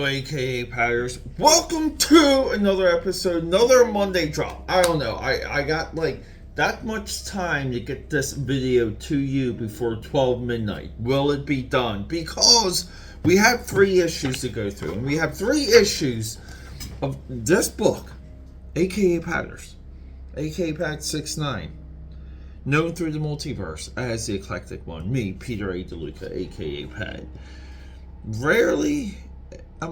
Hello, AKA Patters. Welcome to another episode, another Monday drop. I don't know. I got like that much time to get this video to you before 12 midnight. Will it be done? Because we have 3 issues to go through, and we have 3 issues of this book, AKA Patters, AKA Pad 6-9, known through the multiverse as the Eclectic One. Me, Peter A. DeLuca, AKA Pad. Rarely do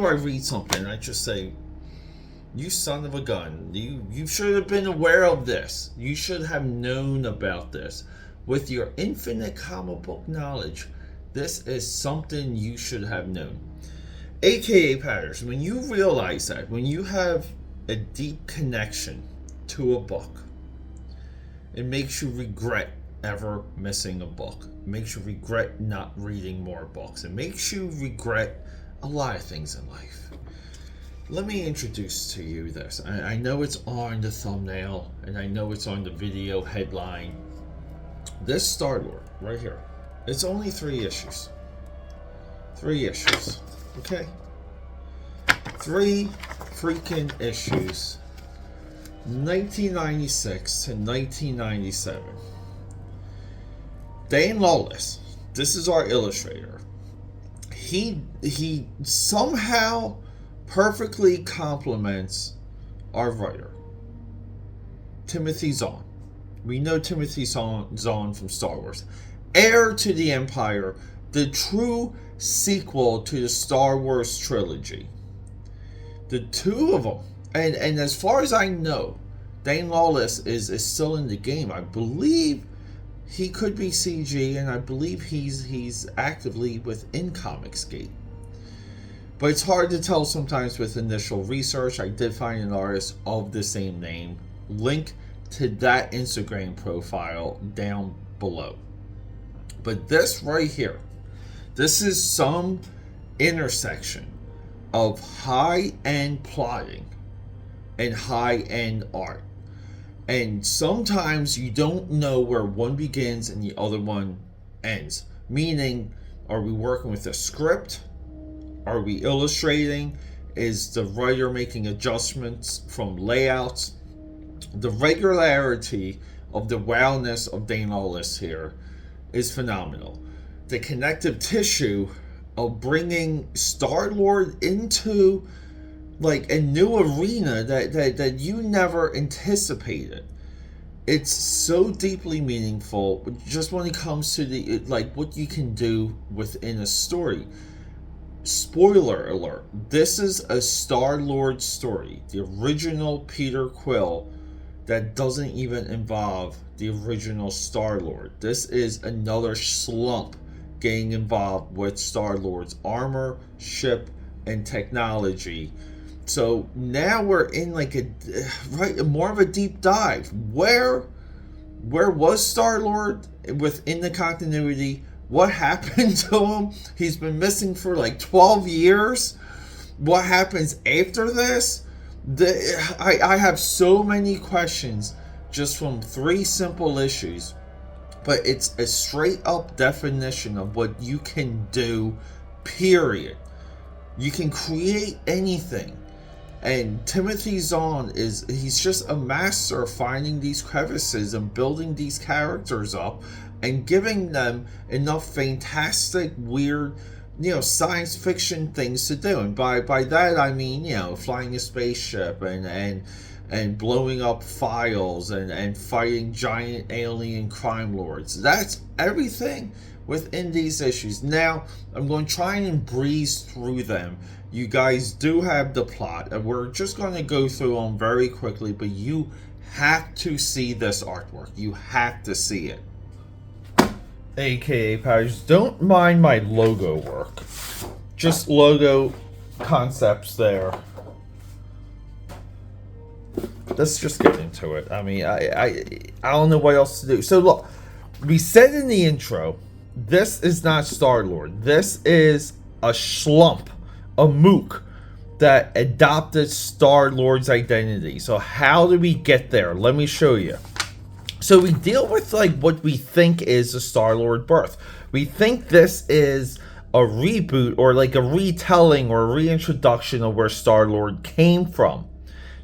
I read something and I just say, you son of a gun, you should have been aware of this. You should have known about this. With your infinite comic book knowledge, this is something you should have known. AKA Patters, when you realize that, when you have a deep connection to a book, it makes you regret ever missing a book. It makes you regret not reading more books. It makes you regret a lot of things in life. Let me introduce to you this. I know it's on the thumbnail, and I know it's on the video headline. This Starlord right here. It's only 3 issues. 3 issues. Okay? 3 freaking issues. 1996 to 1997. Dane Lawless, this is our illustrator. He somehow perfectly complements our writer, Timothy Zahn. We know Timothy Zahn from Star Wars. Heir to the Empire, the true sequel to the Star Wars trilogy. The 2 of them, and as far as I know, Dane Lawless is still in the game. I believe he could be CG, and I believe he's actively within Comicsgate. But it's hard to tell sometimes with initial research. I did find an artist of the same name. Link to that Instagram profile down below. But this right here, this is some intersection of high-end plotting and high-end art. And sometimes you don't know where one begins and the other one ends. Meaning, are we working with a script? Are we illustrating? Is the writer making adjustments from layouts? The regularity of the wowness of Dane Lawless here is phenomenal. The connective tissue of bringing Starlord into like a new arena that you never anticipated. It's so deeply meaningful just when it comes to the what you can do within a story. Spoiler alert, this is a Starlord story, the original Peter Quill, that doesn't even involve the original Starlord. This is another slump getting involved with Starlord's armor, ship, and technology. So now we're in more of a deep dive. Where was Starlord within the continuity? What happened to him? He's been missing for 12 years. What happens after this? I have so many questions just from 3 simple issues. But it's a straight up definition of what you can do, period. You can create anything. And Timothy Zahn he's just a master of finding these crevices and building these characters up and giving them enough fantastic, weird, science fiction things to do. And by that I mean, flying a spaceship and blowing up files and fighting giant alien crime lords. That's everything within these issues. Now, I'm going to try and breeze through them. You guys do have the plot, and we're just going to go through them very quickly, but you have to see this artwork. You have to see it. AKA Patters, don't mind my logo work. Just logo concepts there. Let's just get into it. I mean, I don't know what else to do. So look, we said in the intro, this is not Starlord. This is a schlump, a mook that adopted Starlord's identity. So how do we get there? Let me show you. So we deal with what we think is a Starlord birth. We think this is a reboot or like a retelling or a reintroduction of where Star-Lord came from.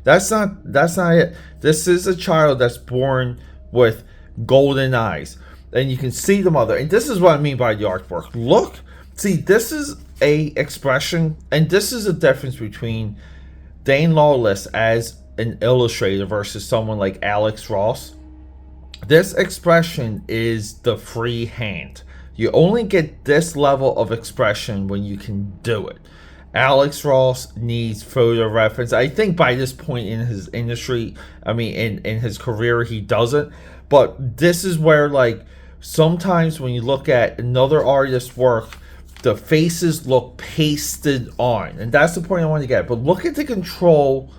That's not it. This is a child that's born with golden eyes. And you can see the mother. And this is what I mean by the artwork. Look, see, this is a expression, and this is a difference between Dane Lawless as an illustrator versus someone like Alex Ross. This expression is the free hand. You only get this level of expression when you can do it. Alex Ross needs photo reference. I think by this point in his industry, I mean in his career, he doesn't. But this is where, like, sometimes when you look at another artist's work, the faces look pasted on. And that's the point I want to get. But look at the control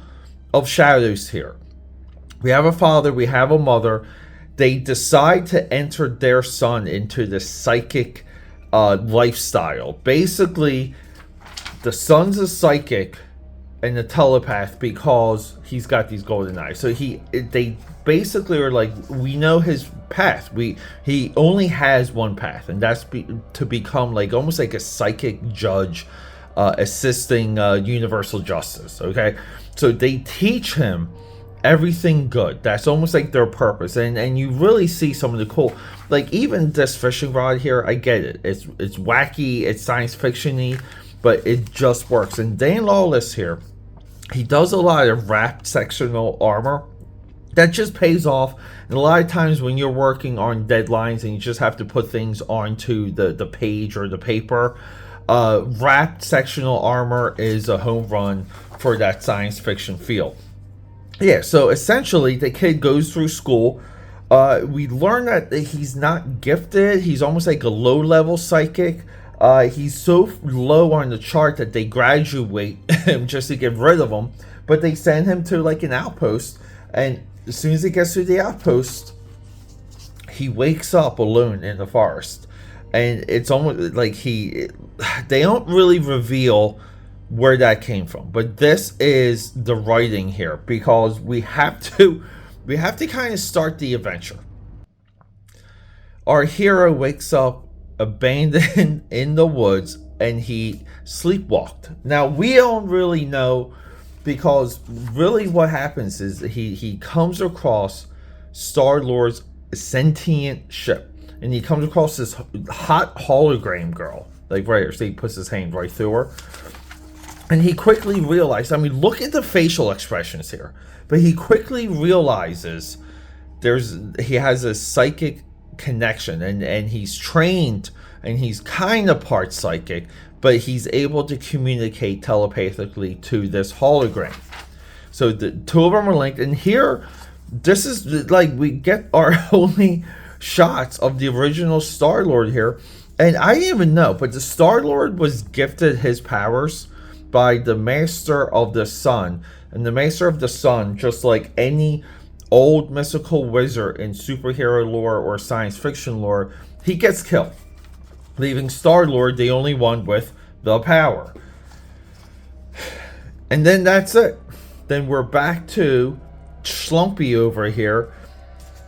of shadows here. We have a father, we have a mother. They decide to enter their son into the psychic lifestyle. Basically, the son's a psychic and a telepath because he's got these golden eyes. So they basically are like, we know his path. He only has one path, and that's to become like almost like a psychic judge, assisting universal justice. Okay, so they teach him everything good. That's almost like their purpose, and you really see some of the cool, like even this fishing rod here. I get it. It's wacky. It's science fiction-y, but it just works. And Dane Lawless here, he does a lot of wrapped sectional armor that just pays off. And a lot of times when you're working on deadlines and you just have to put things onto the page or the paper, wrapped sectional armor is a home run for that science fiction feel. Yeah, so essentially the kid goes through school. We learn that he's not gifted. He's almost like a low-level psychic. He's so low on the chart that they graduate him just to get rid of him. But they send him to like an outpost, and as soon as he gets to the outpost, he wakes up alone in the forest. And it's almost like they don't really reveal where that came from, but this is the writing here, because we have to kind of start the adventure. Our hero wakes up abandoned in the woods, and he sleepwalked. Now we don't really know, because really what happens is he comes across Star-Lord's sentient ship, and he comes across this hot hologram girl, like right here. So he puts his hand right through her. And he quickly realized, I mean, look at the facial expressions here. But he quickly realizes he has a psychic connection, and he's trained, and he's kind of part psychic, but he's able to communicate telepathically to this hologram. So the two of them are linked, and here, this is like we get our only shots of the original Star-Lord here. And I didn't even know, but the Star-Lord was gifted his powers by the Master of the Sun. And the Master of the Sun, just like any old mystical wizard in superhero lore or science fiction lore, he gets killed, leaving Star-Lord the only one with the power. And then that's it. Then we're back to Schlumpy over here,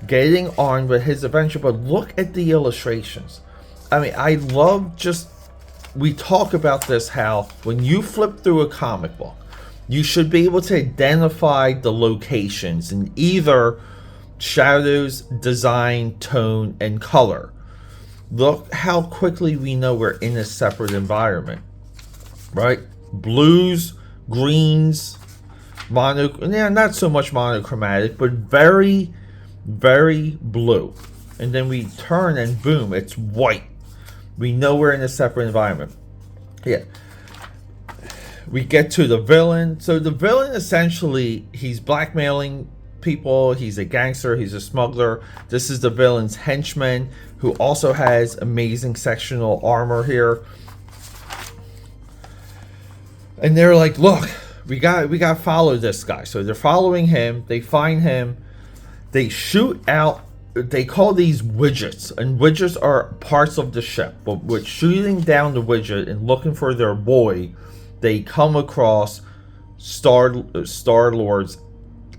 getting on with his adventure. But look at the illustrations. I mean, I love we talk about this, how when you flip through a comic book, you should be able to identify the locations in either shadows, design, tone, and color. Look how quickly we know we're in a separate environment, right? Blues, greens, not so much monochromatic, but very, very blue. And then we turn and boom, it's white. We know we're in a separate environment. Yeah. We get to the villain. So the villain, essentially, he's blackmailing people. He's a gangster. He's a smuggler. This is the villain's henchman, who also has amazing sectional armor here. And they're like, look, we got to follow this guy. So they're following him. They find him. They shoot out. They call these widgets, and widgets are parts of the ship. But with shooting down the widget and looking for their boy, they come across Star-Lord's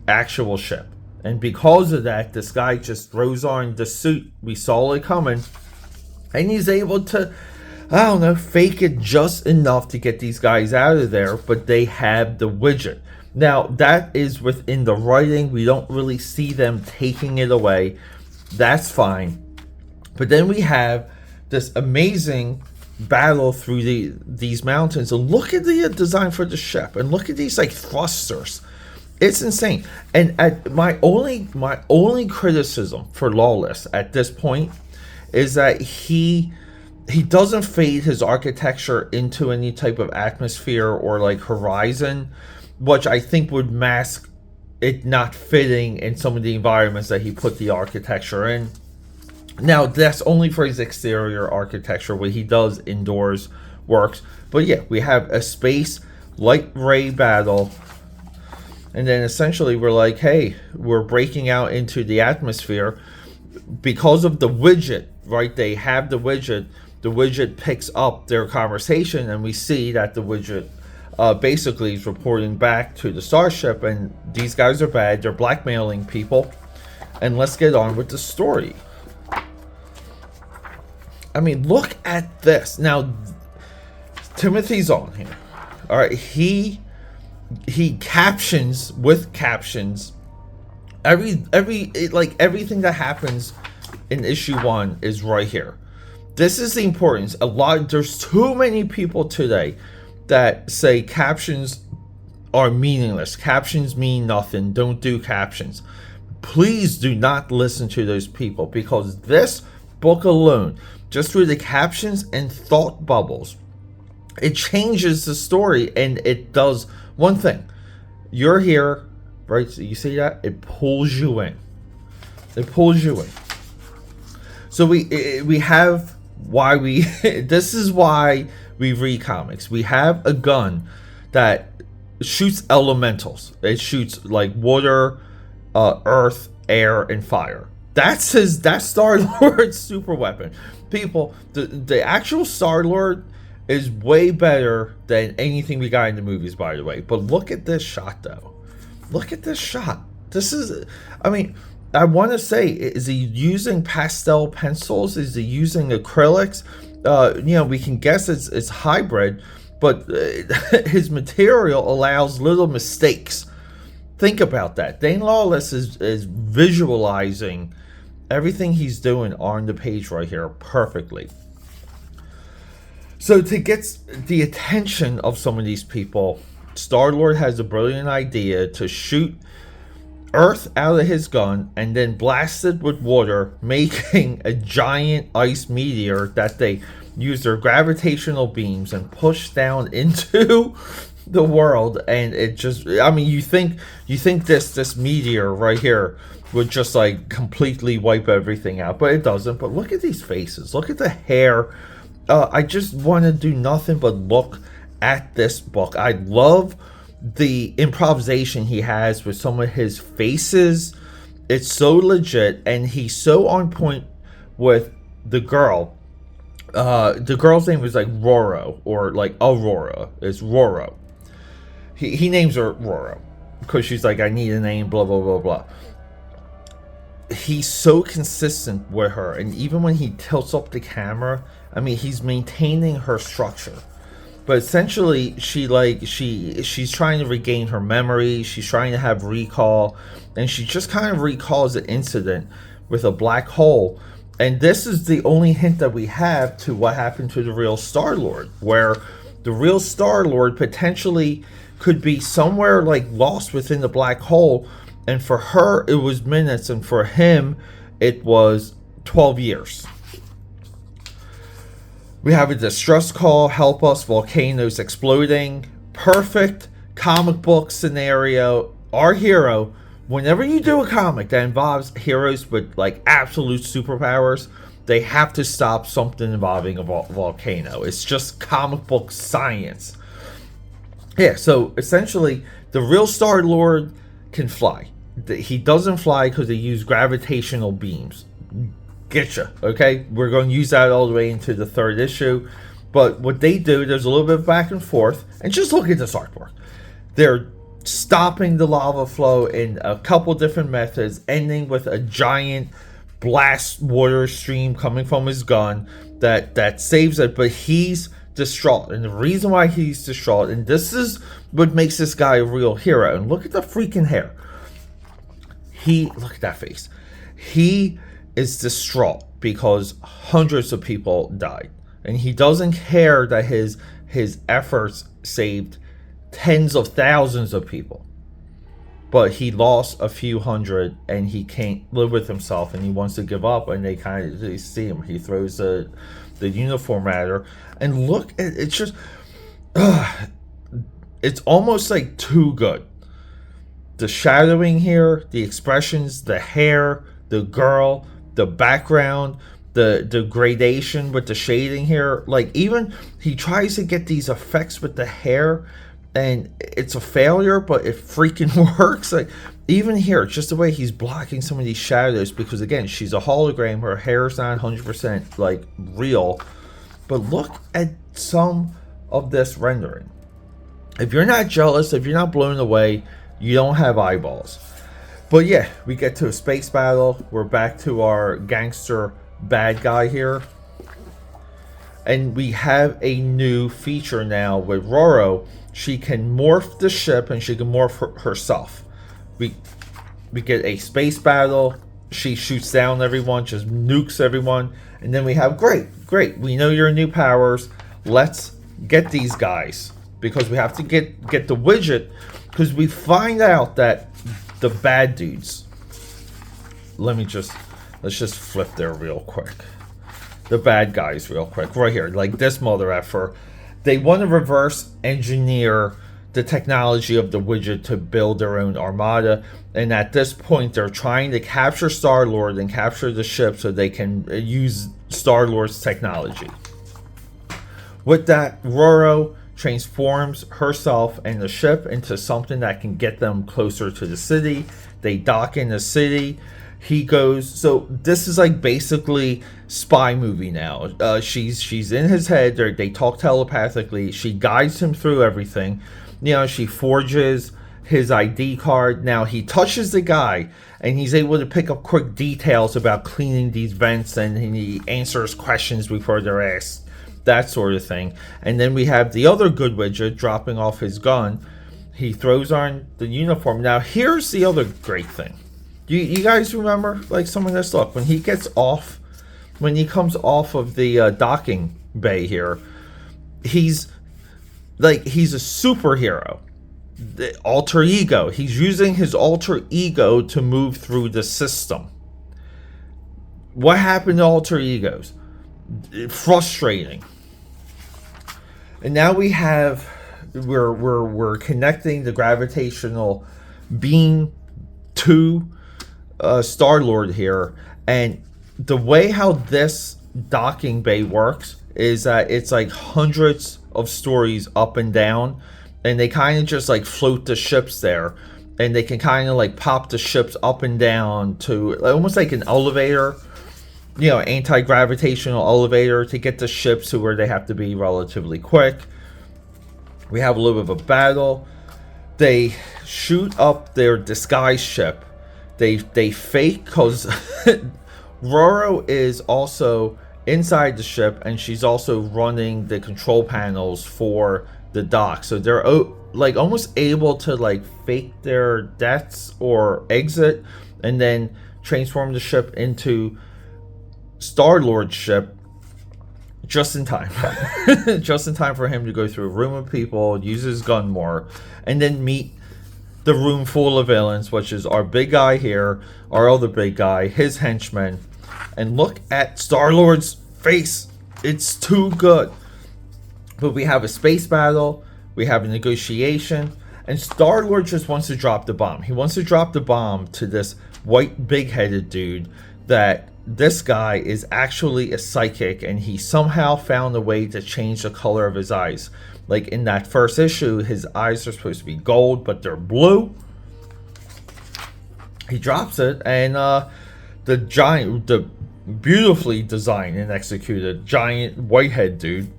actual ship. And because of that, this guy just throws on the suit. We saw it coming, and he's able to I don't know, fake it just enough to get these guys out of there, but they have the widget. Now, that is within the writing. We don't really see them taking it away. That's fine. But then we have this amazing battle through these mountains. And look at the design for the ship. And look at these like thrusters. It's insane. And my only criticism for Lawless at this point is that he doesn't fade his architecture into any type of atmosphere or like horizon, which I think would mask it not fitting in some of the environments that he put the architecture in. Now, that's only for his exterior architecture. What he does indoors works. But yeah, we have a space light ray battle. And then essentially we're like, hey, we're breaking out into the atmosphere because of the widget, right? They have the widget. The widget picks up their conversation, and we see that the widget basically is reporting back to the starship, and these guys are bad. They're blackmailing people. And let's get on with the story. I mean, look at this. Now, Timothy's on here. All right, he captions with captions everything that happens in issue 1 is right here. This is the importance. There's too many people today that say captions are meaningless. Captions mean nothing. Don't do captions. Please do not listen to those people, because this book alone, just through the captions and thought bubbles, it changes the story, and it does one thing. You're here, right? So you see that? It pulls you in. It pulls you in. So we have why we this is why we read comics. We have a gun that shoots elementals. It shoots like water, earth, air, and fire. That's Starlord's super weapon. People, the actual Starlord is way better than anything we got in the movies, by the way. But look at this shot, though. Look at this shot. This is, I mean, I want to say, is he using pastel pencils? Is he using acrylics? We can guess it's hybrid, but his material allows little mistakes. Think about that. Dane Lawless is visualizing everything he's doing on the page right here perfectly. So to get the attention of some of these people, Starlord has a brilliant idea to shoot Earth out of his gun and then blast it with water, making a giant ice meteor that they use their gravitational beams and push down into the world. And it just, I mean, you think this meteor right here would just like completely wipe everything out, but it doesn't. But look at these faces. Look at the hair. I just want to do nothing but look at this book. I love the improvisation he has with some of his faces. It's so legit, and he's so on point with the girl. The girl's name is like Roro, or like Aurora. It's Roro. He names her Roro because she's like, I need a name, blah blah blah blah. He's so consistent with her, and even when he tilts up the camera, I mean, he's maintaining her structure. But essentially, she's trying to regain her memory. She's trying to have recall, and she just kind of recalls an incident with a black hole. And this is the only hint that we have to what happened to the real Starlord, where the real Starlord potentially could be somewhere like lost within the black hole. And for her, it was minutes, and for him, it was 12 years. We have a distress call, help us, volcanoes exploding. Perfect comic book scenario. Our hero, whenever you do a comic that involves heroes with like absolute superpowers, they have to stop something involving a volcano. It's just comic book science. Yeah, so essentially, the real Starlord can fly. He doesn't fly because they use gravitational beams. Getcha, okay? We're going to use that all the way into the 3rd issue. But what they do, there's a little bit of back and forth. And just look at this artwork. They're stopping the lava flow in a couple different methods, ending with a giant blast water stream coming from his gun that saves it, but he's distraught. And the reason why he's distraught, and this is what makes this guy a real hero, and look at the freaking hair. Look at that face. He is distraught because hundreds of people died, and he doesn't care that his efforts saved tens of thousands of people, but he lost a few hundred, and he can't live with himself, and he wants to give up. And they see him. He throws the uniform at her, and look, it's just, it's almost like too good. The shadowing here, the expressions, the hair, the girl, the background, the gradation with the shading here. Like, even he tries to get these effects with the hair, and it's a failure, but it freaking works. Like, even here, just the way he's blocking some of these shadows, because again, she's a hologram. Her hair is not 100% like real. But look at some of this rendering. If you're not jealous, if you're not blown away, you don't have eyeballs. But yeah, we get to a space battle. We're back to our gangster bad guy here. And we have a new feature now with Roro. She can morph the ship, and she can morph herself. We get a space battle. She shoots down everyone, just nukes everyone. And then we have, great, we know your new powers. Let's get these guys, because we have to get the widget, because we find out that the bad dudes, let's just flip there real quick. The bad guys real quick, right here, like this mother effer. They want to reverse engineer the technology of the widget to build their own armada, and at this point they're trying to capture Starlord and capture the ship so they can use Starlord's technology. With that, Roro transforms herself and the ship into something that can get them closer to the city. They dock in the city. He goes, so this is like basically spy movie now. She's in his head. They talk telepathically. She guides him through everything. You know, she forges his ID card. Now he touches the guy, and he's able to pick up quick details about cleaning these vents, and he answers questions before they're asked, that sort of thing. And then we have the other good widget dropping off his gun. He throws on the uniform. Now here's the other great thing. You guys remember, like, some of this? Look, when he comes off of the docking bay here, he's a superhero. The alter ego. He's using his alter ego to move through the system. What happened to alter egos? Frustrating. And now we're connecting the gravitational beam to Starlord here, and the way how this docking bay works is that it's like hundreds of stories up and down, and they kind of just like float the ships there, and they can kind of like pop the ships up and down to almost like an elevator, you know, anti-gravitational elevator, to get the ships to where they have to be relatively quick. We have a little bit of a battle. They shoot up their disguise ship. They fake, because Roro is also inside the ship, and she's also running the control panels for the dock. So they're like almost able to like fake their deaths or exit, and then transform the ship into Starlord's ship just in time. Just in time for him to go through a room of people, use his gun more, and then meet the room full of villains, which is our big guy here, our other big guy, his henchmen. And look at Starlord's face. It's too good. But we have a space battle, we have a negotiation, and Starlord just wants to drop the bomb. He wants to drop the bomb to this white big-headed dude that this guy is actually a psychic, and he somehow found a way to change the color of his eyes. Like in that first issue, his eyes are supposed to be gold, but they're blue. He drops it, and the beautifully designed and executed giant whitehead dude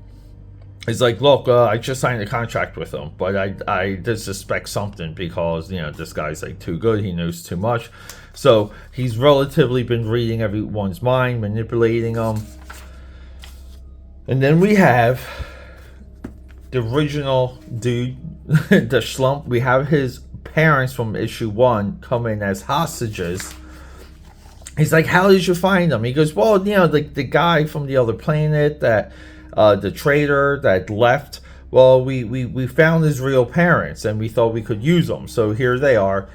He's like, look, I just signed a contract with him, but I did suspect something because, this guy's like too good. He knows too much. So he's relatively been reading everyone's mind, manipulating them. And then we have the original dude, the schlump. We have his parents from issue 1 come in as hostages. He's like, how did you find them? He goes, well, like the guy from the other planet that... the trader that left, well, we found his real parents and we thought we could use them. So here they are.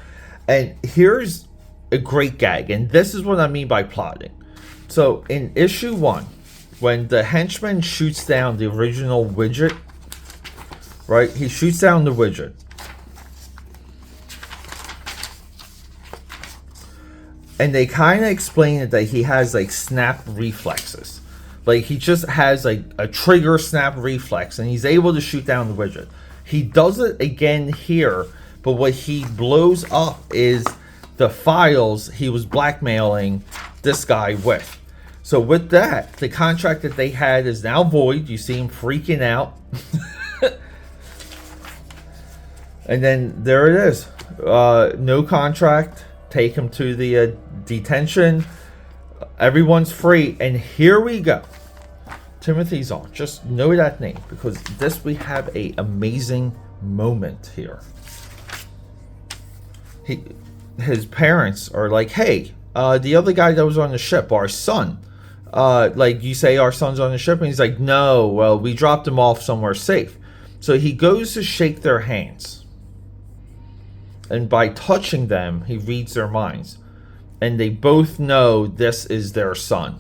And here's a great gag. And this is what I mean by plotting. So in issue 1, when the henchman shoots down the original widget, right? He shoots down the widget. And they kind of explain it that he has like snap reflexes. Like, he just has like a trigger snap reflex and he's able to shoot down the widget. He does it again here, but what he blows up is the files he was blackmailing this guy with. So with that, the contract that they had is now void. You see him freaking out. And then there it is. No contract. Take him to the detention. Everyone's free, and here we go. Timothy Zahn. Just know that name because we have a amazing moment here. His parents are like, hey, the other guy that was on the ship, our son. Like, you say our son's on the ship, and he's like, no, well, we dropped him off somewhere safe. So he goes to shake their hands, and by touching them, he reads their minds. And they both know this is their son.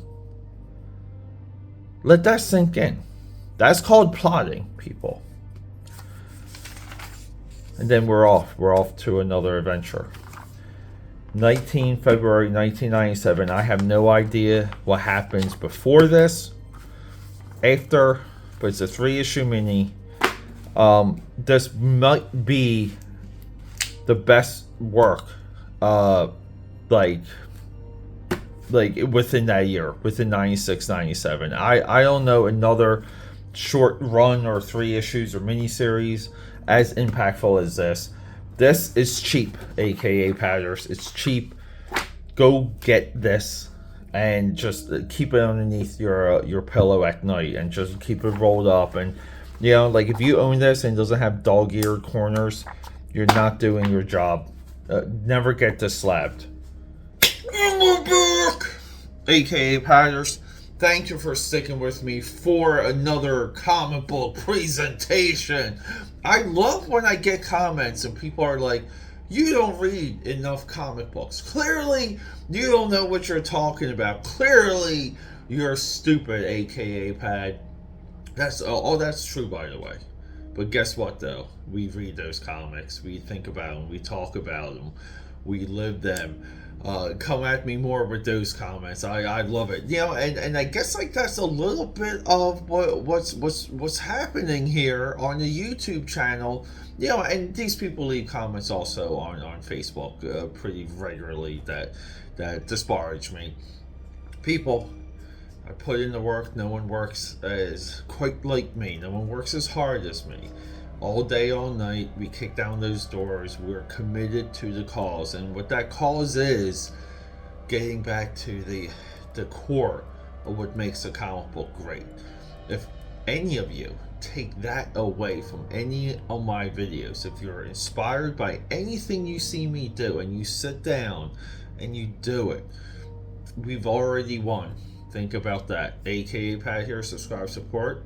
Let that sink in. That's called plotting, people. And then we're off. We're off to another adventure. February 1997. I have no idea what happens before this, after, but it's a 3-issue mini. This might be the best work like within that year, within 96, 97. I don't know another short run or 3 issues or miniseries as impactful as this. This is cheap, aka Padders. It's cheap. Go get this and just keep it underneath your pillow at night and just keep it rolled up. And like, if you own this and it doesn't have dog-eared corners, you're not doing your job. Never get this slabbed. In the book, aka Padders. Thank you for sticking with me for another comic book presentation. I love when I get comments and people are like, you don't read enough comic books. Clearly, you don't know what you're talking about. Clearly, you're stupid, aka Pad. That's true, by the way. But guess what, though? We read those comics. We think about them. We talk about them. We live them. Come at me more with those comments. I love it. And I guess like that's a little bit of what's happening here on the YouTube channel. And these people leave comments also on Facebook pretty regularly that disparage me. People, I put in the work. No one works as quite like me. No one works as hard as me. All day, all night, we kick down those doors. We're committed to the cause. And what that cause is, getting back to the core of what makes a comic book great. If any of you take that away from any of my videos, if you're inspired by anything you see me do and you sit down and you do it, we've already won. Think about that. AKA Pat here, subscribe, support.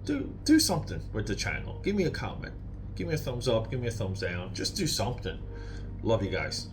Do something with the channel. Give me a comment. Give me a thumbs up. Give me a thumbs down. Just do something. Love you guys.